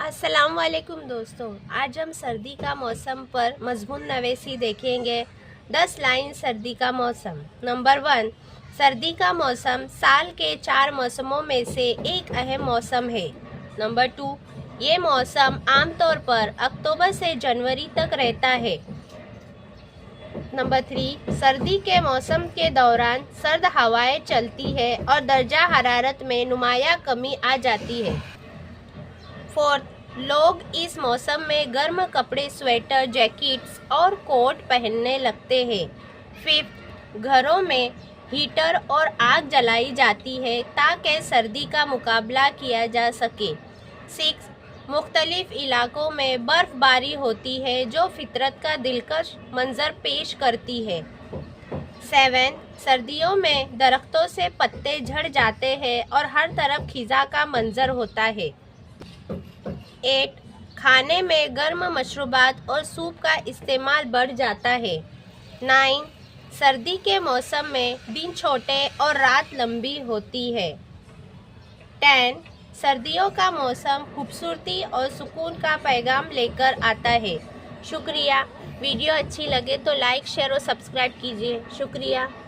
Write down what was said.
अस्सलाम वालेकुम दोस्तों, आज हम सर्दी का मौसम पर मज़मून नवेसी देखेंगे। 10 लाइन सर्दी का मौसम। नंबर 1, सर्दी का मौसम साल के 4 मौसमों में से एक अहम मौसम है। नंबर 2, ये मौसम आमतौर पर अक्टूबर से जनवरी तक रहता है। नंबर 3, सर्दी के मौसम के दौरान सर्द हवाएं चलती है और दर्जा हरारत में नुमाया कमी आ जाती है। 4, लोग इस मौसम में गर्म कपड़े, स्वेटर, जैकेट्स और कोट पहनने लगते हैं। 5, घरों में हीटर और आग जलाई जाती है ताकि सर्दी का मुकाबला किया जा सके। 6, मुख्तलिफ इलाकों में बर्फबारी होती है जो फितरत का दिलकश मंजर पेश करती है। 7, सर्दियों में दरख्तों से पत्ते झड़ जाते हैं और हर तरफ खिज़ा का मंजर होता है। 8, खाने में गर्म मशरूबात और सूप का इस्तेमाल बढ़ जाता है। 9, सर्दी के मौसम में दिन छोटे और रात लंबी होती है। 10, सर्दियों का मौसम खूबसूरती और सुकून का पैगाम लेकर आता है। शुक्रिया। वीडियो अच्छी लगे तो लाइक, शेयर और सब्सक्राइब कीजिए। शुक्रिया।